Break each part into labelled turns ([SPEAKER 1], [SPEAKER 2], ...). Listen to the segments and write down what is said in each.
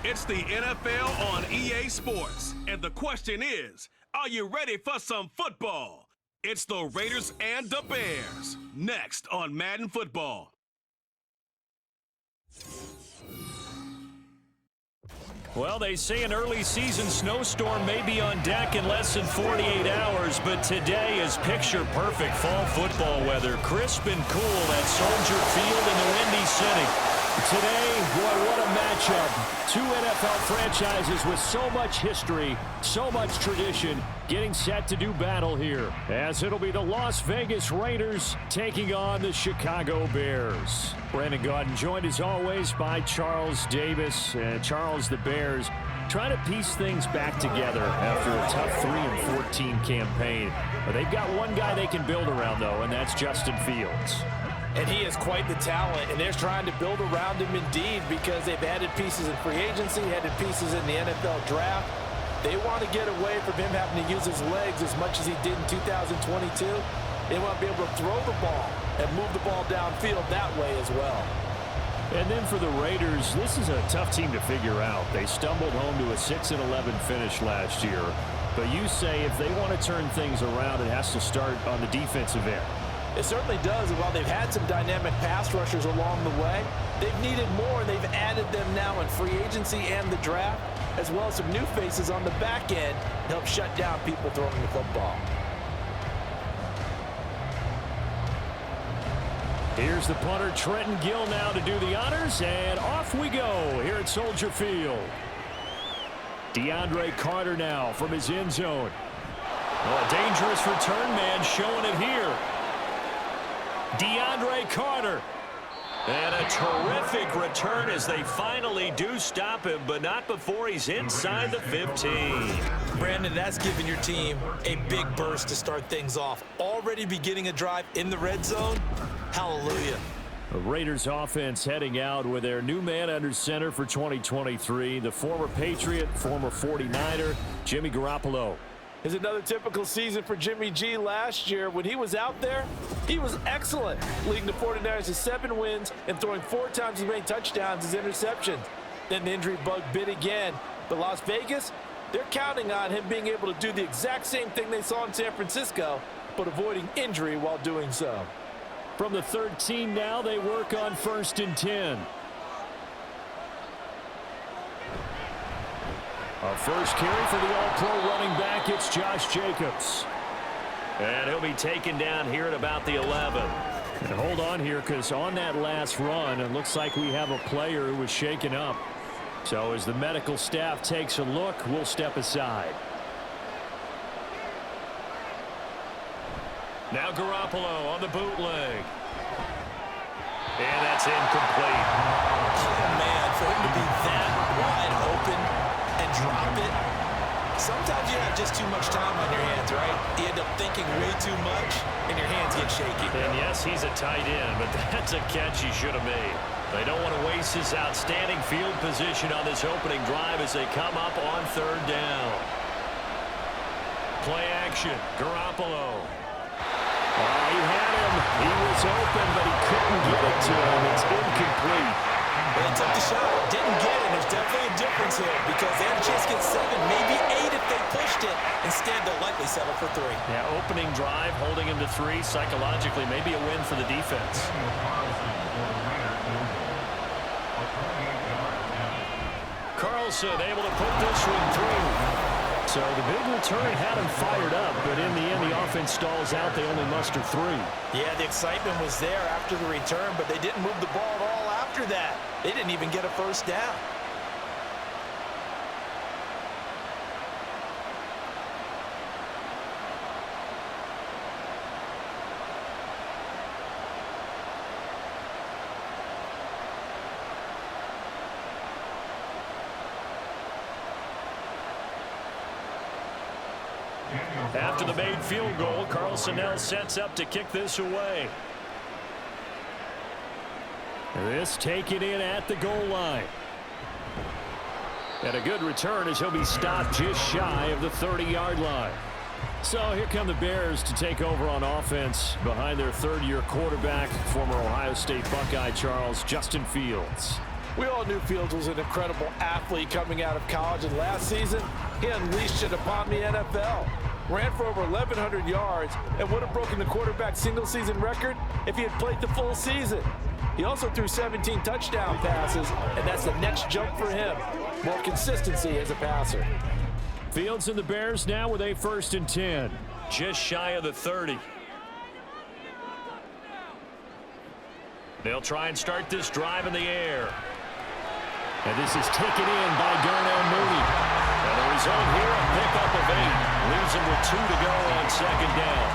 [SPEAKER 1] It's the NFL on EA Sports. And the question is, are you ready for some football? It's the Raiders and the Bears. Next on Madden Football.
[SPEAKER 2] Well, they say an early season snowstorm may be on deck in less than 48 hours, but today is picture-perfect fall football weather. Crisp and cool at Soldier Field in the Windy City. Today, boy, what a matchup. Two NFL franchises with so much history, so much tradition, getting set to do battle here, as it'll be the Las Vegas Raiders taking on the Chicago Bears. Brandon Gaudin joined as always by Charles Davis. Charles, the Bears trying to piece things back together after a tough 3-14 campaign. But they've got one guy they can build around, though, and that's Justin Fields.
[SPEAKER 3] And he is quite the talent, and they're trying to build around him indeed because they've added pieces in free agency, added pieces in the NFL draft. They want to get away from him having to use his legs as much as he did in 2022. They want to be able to throw the ball and move the ball downfield that way as well.
[SPEAKER 2] And then for the Raiders, this is a tough team to figure out. They stumbled home to a 6-11 finish last year. But you say if they want to turn things around, it has to start on the defensive end.
[SPEAKER 3] It certainly does, and while they've had some dynamic pass rushers along the way, they've needed more, and they've added them now in free agency and the draft, as well as some new faces on the back end to help shut down people throwing the football.
[SPEAKER 2] Here's the punter, Trenton Gill, now to do the honors, and off we go here at Soldier Field. DeAndre Carter now from his end zone. Well, a dangerous return man showing it here. DeAndre Carter. And a terrific return as they finally do stop him, but not before he's inside the 15.
[SPEAKER 3] Brandon, that's giving your team a big burst to start things off. Already beginning a drive in the red zone. Hallelujah.
[SPEAKER 2] The Raiders offense heading out with their new man under center for 2023, the former Patriot, former 49er, Jimmy Garoppolo.
[SPEAKER 3] Is another typical season for Jimmy G last year. When he was out there, he was excellent, leading the 49ers to 7 wins and throwing 4 times as many touchdowns as interceptions. Then the injury bug bit again. But Las Vegas, they're counting on him being able to do the exact same thing they saw in San Francisco, but avoiding injury while doing so.
[SPEAKER 2] From the 13 now, they work on 1st and 10. A first carry for the all-pro running back, it's Josh Jacobs. And he'll be taken down here at about the 11. And hold on here, because on that last run, it looks like we have a player who was shaken up. So as the medical staff takes a look, we'll step aside. Now Garoppolo on the bootleg. And that's incomplete.
[SPEAKER 3] Oh, man, for him to be that wide open and drop it. Sometimes you have just too much time on your hands, right? You end up thinking way too much, and your hands get shaky.
[SPEAKER 2] And yes, he's a tight end, but that's a catch he should have made. They don't want to waste his outstanding field position on this opening drive as they come up on 3rd down. Play action, Garoppolo. Oh, he had him. He was open, but he couldn't get it to him. It's incomplete.
[SPEAKER 3] They took the shot, didn't get it. There's definitely a difference here because they had a chance to get 7, maybe 8 if they pushed it. Instead, they'll likely settle for 3.
[SPEAKER 2] Yeah, opening drive, holding him to 3. Psychologically, maybe a win for the defense. Carlson able to put this one through. So the big return had him fired up, but in the end, the offense stalls out. They only muster 3.
[SPEAKER 3] Yeah, the excitement was there after the return, but they didn't move the ball at all after that. They didn't even get a first down.
[SPEAKER 2] After the made field goal, Carlson now sets up to kick this away. This taken in at the goal line. And a good return as he'll be stopped just shy of the 30-yard line. So here come the Bears to take over on offense behind their 3rd-year quarterback, former Ohio State Buckeye Justin Fields.
[SPEAKER 3] We all knew Fields was an incredible athlete coming out of college, and last season, he unleashed it upon the NFL. Ran for over 1,100 yards and would have broken the quarterback single-season record if he had played the full season. He also threw 17 touchdown passes, and that's the next jump for him. More consistency as a passer.
[SPEAKER 2] Fields and the Bears now with a 1st and 10. Just shy of the 30. They'll try and start this drive in the air. And this is taken in by Darnell Mooney. And the result here, a pickup of 8. Leaves him with 2 to go on 2nd down.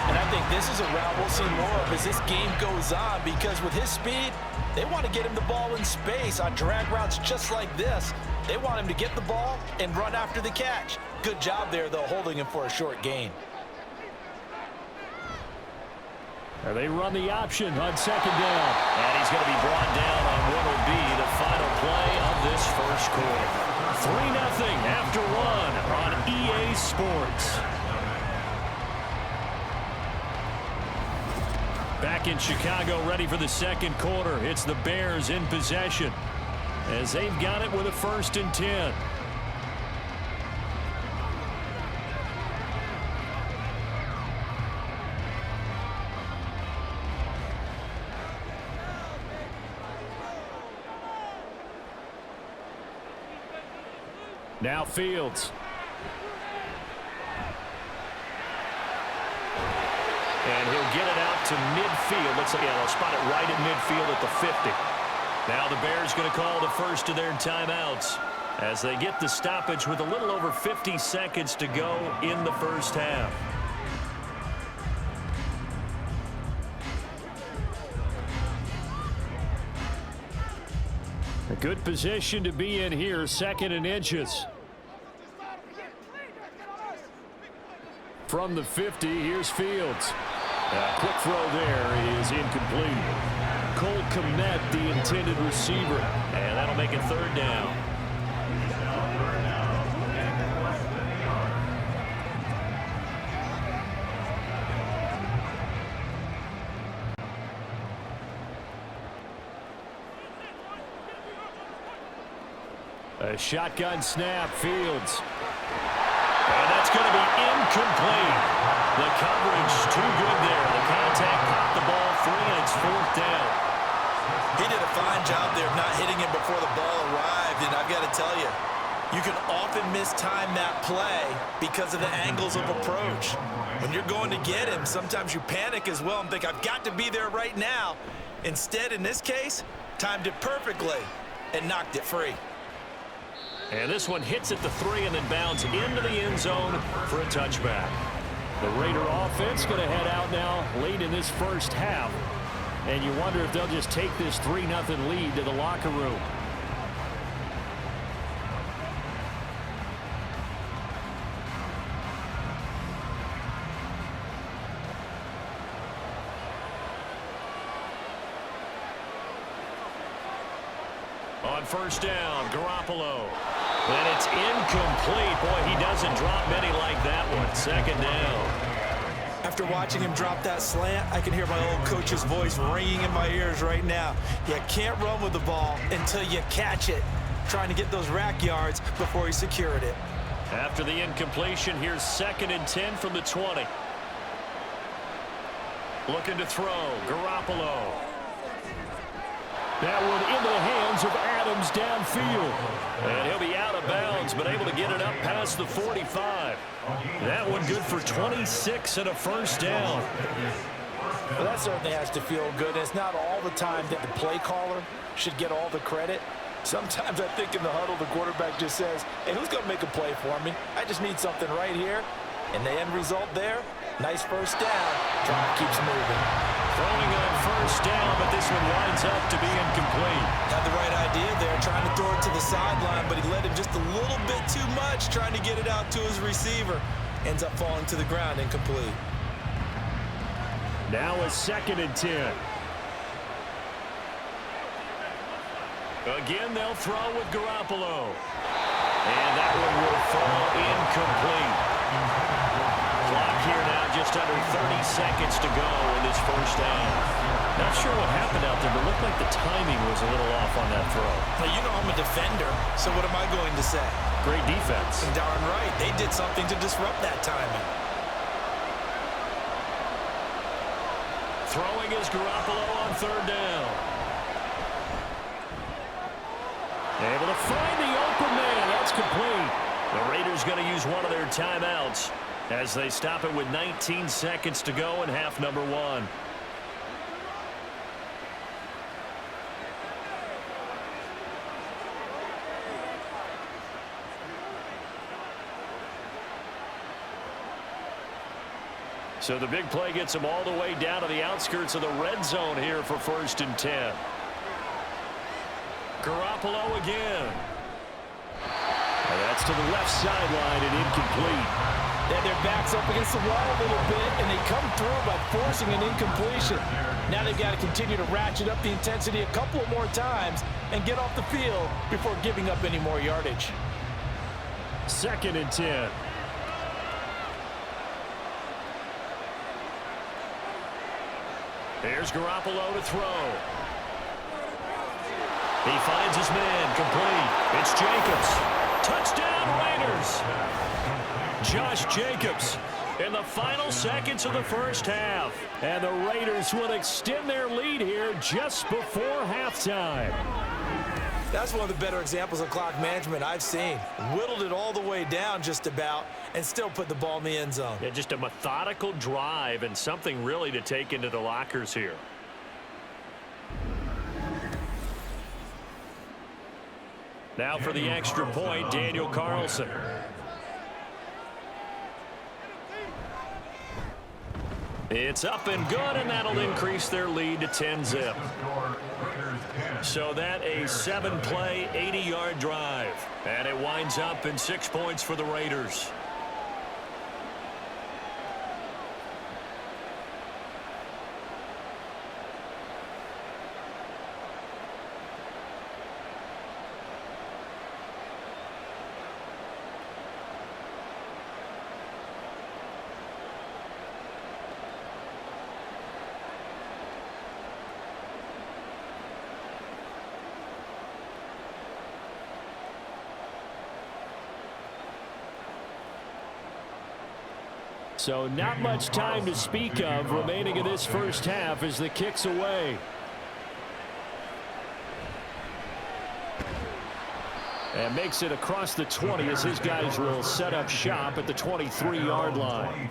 [SPEAKER 3] And I think this is a route we'll see more of as this game goes on, because with his speed, they want to get him the ball in space on drag routes just like this. They want him to get the ball and run after the catch. Good job there, though, holding him for a short gain.
[SPEAKER 2] They run the option on 2nd down. And he's going to be brought down on what will be the final play of this first quarter. 3-0 after 1 on EA Sports. Back in Chicago, ready for the 2nd quarter. It's the Bears in possession as they've got it with a 1st and 10. Now Fields. And he'll get it out to midfield. Looks like they'll spot it right at midfield at the 50. Now the Bears going to call the first of their timeouts as they get the stoppage with a little over 50 seconds to go in the first half. A good position to be in here, 2nd and inches. From the 50, here's Fields. A quick throw there is incomplete. Cole Kmet, the intended receiver, and that'll make it 3rd down. A shotgun snap, Fields. And that's going to be incomplete. The coverage too good there. The contact caught the ball free, and it's 4th down.
[SPEAKER 3] He did a fine job there of not hitting him before the ball arrived, and I've got to tell you, you can often mistime that play because of the angles of approach. When you're going to get him, sometimes you panic as well and think, I've got to be there right now. Instead, in this case, timed it perfectly and knocked it free.
[SPEAKER 2] And this one hits at the 3 and then bounds into the end zone for a touchback. The Raider offense going to head out now late in this first half. And you wonder if they'll just take this 3-0 lead to the locker room. On 1st down, Garoppolo. And it's incomplete. Boy, he doesn't drop many like that one. 2nd down.
[SPEAKER 3] After watching him drop that slant, I can hear my old coach's voice ringing in my ears right now. You can't run with the ball until you catch it. Trying to get those rack yards before he secured it.
[SPEAKER 2] After the incompletion, here's 2nd and 10 from the 20. Looking to throw, Garoppolo. That one into the hands of Adams downfield. And he'll be out of bounds, but able to get it up past the 45. That one good for 26 and a 1st down.
[SPEAKER 3] Well, that certainly has to feel good. It's not all the time that the play caller should get all the credit. Sometimes I think in the huddle, the quarterback just says, hey, who's going to make a play for me? I just need something right here. And the end result there, nice 1st down. Drive keeps moving.
[SPEAKER 2] Throwing on 1st down, but this one winds up to be incomplete.
[SPEAKER 3] Had the right idea there, trying to throw it to the sideline, but he led him just a little bit too much, trying to get it out to his receiver. Ends up falling to the ground, incomplete.
[SPEAKER 2] Now a 2nd and 10. Again, they'll throw with Garoppolo. And that one will fall incomplete. Clock here now, just under 30 seconds to go in this first half. Not sure what happened out there, but looked like the timing was a little off on that throw.
[SPEAKER 4] Well, you know I'm a defender, so what am I going to say?
[SPEAKER 2] Great defense.
[SPEAKER 4] And darn right, they did something to disrupt that timing.
[SPEAKER 2] Throwing is Garoppolo on third down. Able to find the open man. That's complete. The Raiders going to use one of their timeouts as they stop it with 19 seconds to go in half number one. So the big play gets them all the way down to the outskirts of the red zone here for 1st and 10. Garoppolo again. And that's to the left sideline and incomplete.
[SPEAKER 3] They had their backs up against the wall a little bit, and they come through by forcing an incompletion. Now they've got to continue to ratchet up the intensity a couple of more times and get off the field before giving up any more yardage.
[SPEAKER 2] 2nd and 10. Here's Garoppolo to throw. He finds his man, complete. It's Jacobs. Touchdown, Raiders. Josh Jacobs in the final seconds of the first half. And the Raiders will extend their lead here just before halftime.
[SPEAKER 4] That's one of the better examples of clock management I've seen. Whittled it all the way down just about and still put the ball in the end zone.
[SPEAKER 2] Yeah, just a methodical drive and something really to take into the lockers here. Now for the extra point, Daniel Carlson. It's up and good, and that'll increase their lead to 10-zip. So that a 7-play, 80-yard drive. And it winds up in 6 points for the Raiders. So not much time to speak of remaining in this first half as the kick's away. And makes it across the 20 as his guys will set up shop at the 23-yard line.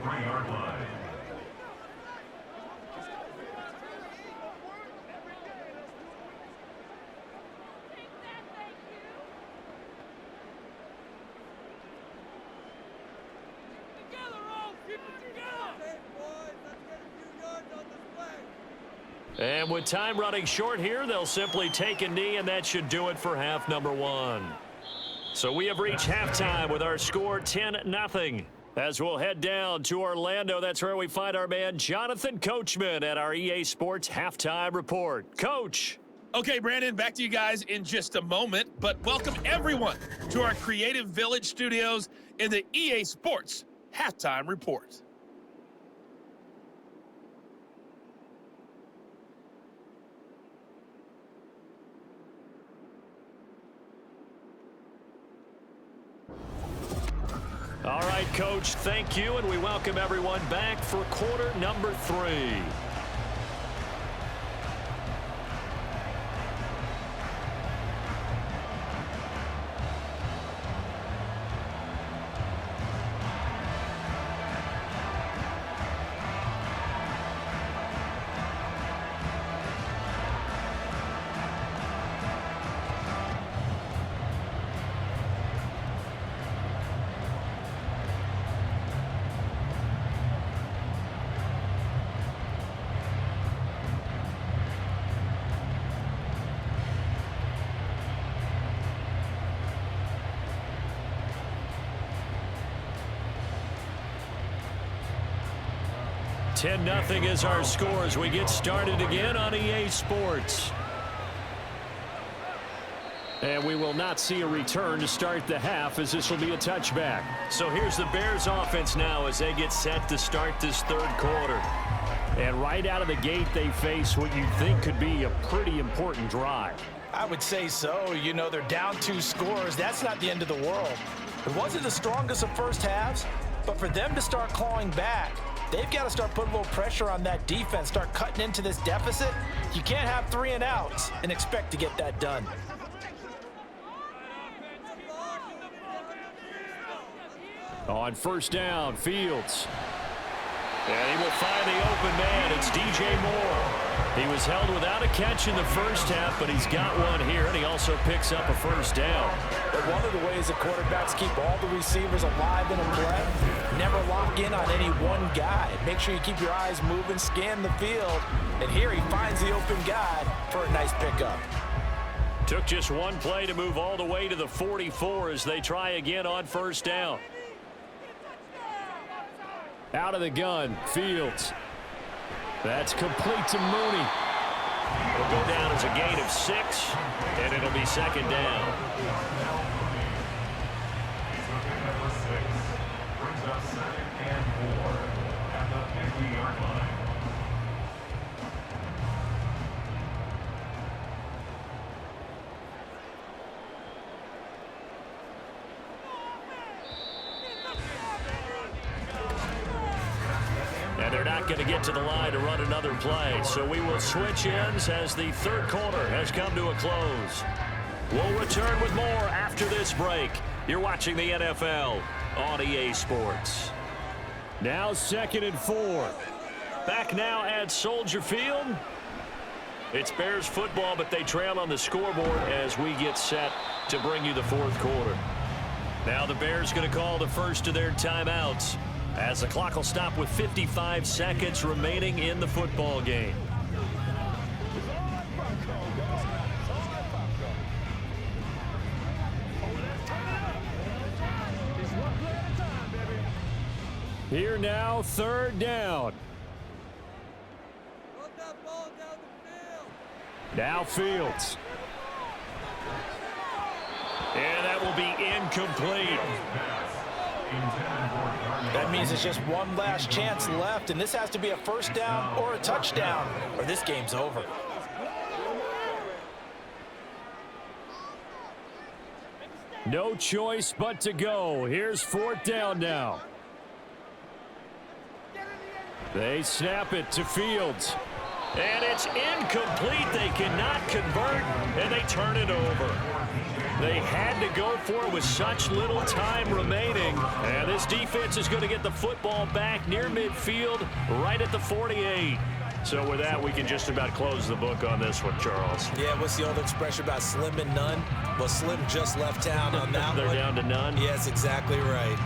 [SPEAKER 2] And with time running short here, they'll simply take a knee, and that should do it for half number one. So we have reached halftime with our score 10-0. As we'll head down to Orlando, that's where we find our man Jonathan Coachman at our EA Sports Halftime Report. Coach.
[SPEAKER 5] Okay, Brandon, back to you guys in just a moment, but welcome everyone to our Creative Village studios in the EA Sports Halftime Report.
[SPEAKER 2] All right, Coach, thank you, and we welcome everyone back for quarter number 3. Nothing is our score as we get started again on EA Sports. And we will not see a return to start the half, as this will be a touchback. So here's the Bears offense now as they get set to start this third quarter. And right out of the gate, they face what you think could be a pretty important drive.
[SPEAKER 4] I would say so. You know, they're down 2 scores. That's not the end of the world. It wasn't the strongest of first halves, but for them to start clawing back, they've got to start putting a little pressure on that defense, start cutting into this deficit. You can't have 3 and outs and expect to get that done.
[SPEAKER 2] On first down, Fields. And he will find the open man. It's DJ Moore. He was held without a catch in the first half, but he's got one here, and he also picks up a first down.
[SPEAKER 4] But one of the ways the quarterbacks keep all the receivers alive in a play, never lock in on any one guy. Make sure you keep your eyes moving, scan the field, and here he finds the open guy for a nice pickup.
[SPEAKER 2] Took just one play to move all the way to the 44 as they try again on first down. Out of the gun, Fields. That's complete to Mooney. It'll go down as a gain of 6, and it'll be second down.
[SPEAKER 6] Brings up 2nd and 4 at the 50-yard line.
[SPEAKER 2] And they're not going to get to the line to run another play. So we will switch ends as the third quarter has come to a close. We'll return with more after this break. You're watching the NFL on EA Sports. Now 2nd and 4. Back now at Soldier Field. It's Bears football, but they trail on the scoreboard as we get set to bring you the fourth quarter. Now the Bears going to call the first of their timeouts, as the clock will stop with 55 seconds remaining in the football game. Here now, third down. Now Fields. And that will be incomplete.
[SPEAKER 4] That means it's just one last chance left, and this has to be a first down or a touchdown, or this game's over.
[SPEAKER 2] No choice but to go. Here's fourth down now. They snap it to Fields. And it's incomplete. They cannot convert, and they turn it over. They had to go for it with such little time remaining. And this defense is going to get the football back near midfield, right at the 48. So with that, we can just about close the book on this one, Charles.
[SPEAKER 4] Yeah, what's the old expression about slim and none? Well, Slim just left town on that
[SPEAKER 2] They're
[SPEAKER 4] one.
[SPEAKER 2] down to none?
[SPEAKER 4] Yes, exactly right.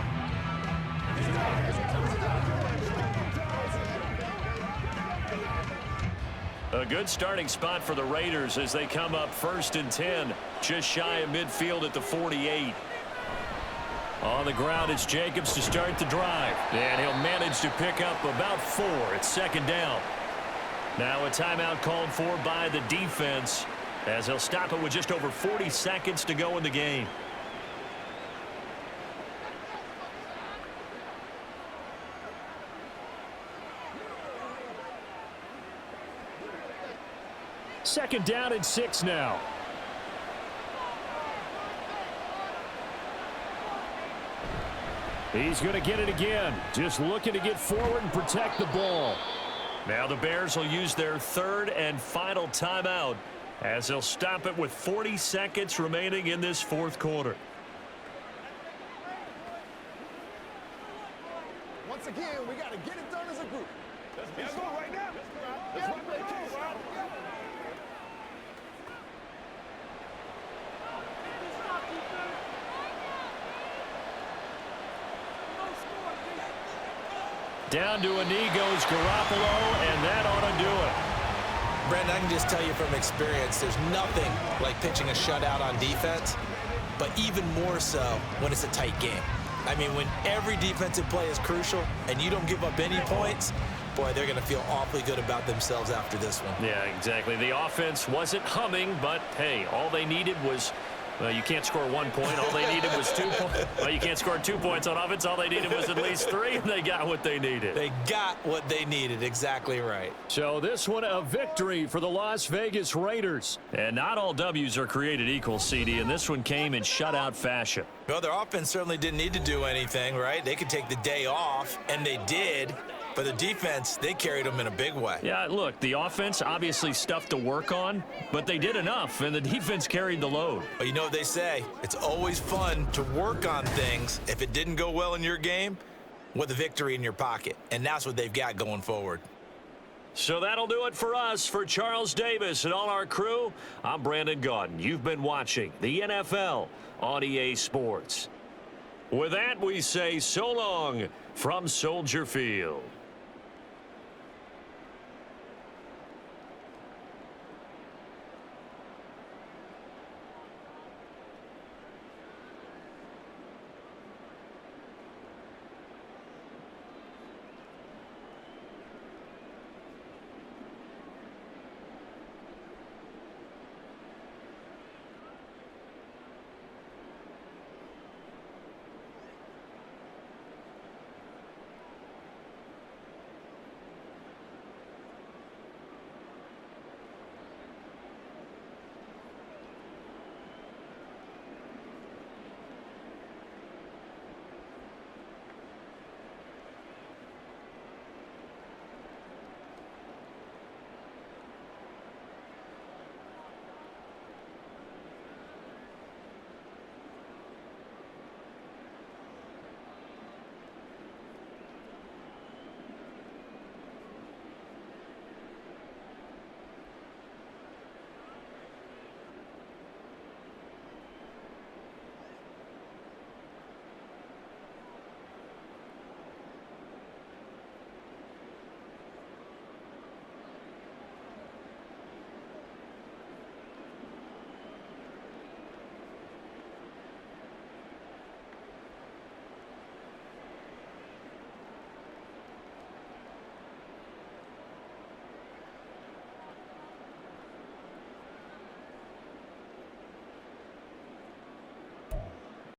[SPEAKER 2] A good starting spot for the Raiders as they come up 1st and 10, just shy of midfield at the 48. On the ground, it's Jacobs to start the drive. And he'll manage to pick up about 4. It's second down. Now a timeout called for by the defense, as he'll stop it with just over 40 seconds to go in the game. Second down and 6 now. He's going to get it again. Just looking to get forward and protect the ball. Now the Bears will use their third and final timeout, as they'll stop it with 40 seconds remaining in this fourth quarter.
[SPEAKER 7] Once again, we got to get it done as a group. Let's go right now. Let's go.
[SPEAKER 2] Down to a knee goes Garoppolo, and that ought to do it.
[SPEAKER 4] Brandon, I can just tell you from experience, there's nothing like pitching a shutout on defense, but even more so when it's a tight game. I mean, when every defensive play is crucial and you don't give up any points, boy, they're going to feel awfully good about themselves after this one.
[SPEAKER 2] Yeah, exactly. The offense wasn't humming, but, hey, all they needed was Well, you can't score 1 point. All they needed was 2 points. Well, you can't score 2 points on offense. All they needed was at least 3, and they got what they needed.
[SPEAKER 4] They got what they needed. Exactly right.
[SPEAKER 2] So this one a victory for the Las Vegas Raiders. And not all W's are created equal, CD, and this one came in shutout fashion.
[SPEAKER 4] Well, their offense certainly didn't need to do anything, right? They could take the day off, and they did. But the defense, they carried them in a big way.
[SPEAKER 2] Yeah, look, the offense, obviously stuff to work on, but they did enough, and the defense carried the load.
[SPEAKER 4] But you know what they say? It's always fun to work on things if it didn't go well in your game with a victory in your pocket. And that's what they've got going forward.
[SPEAKER 2] So that'll do it for us. For Charles Davis and all our crew, I'm Brandon Gaudin. You've been watching the NFL on EA Sports. With that, we say so long from Soldier Field.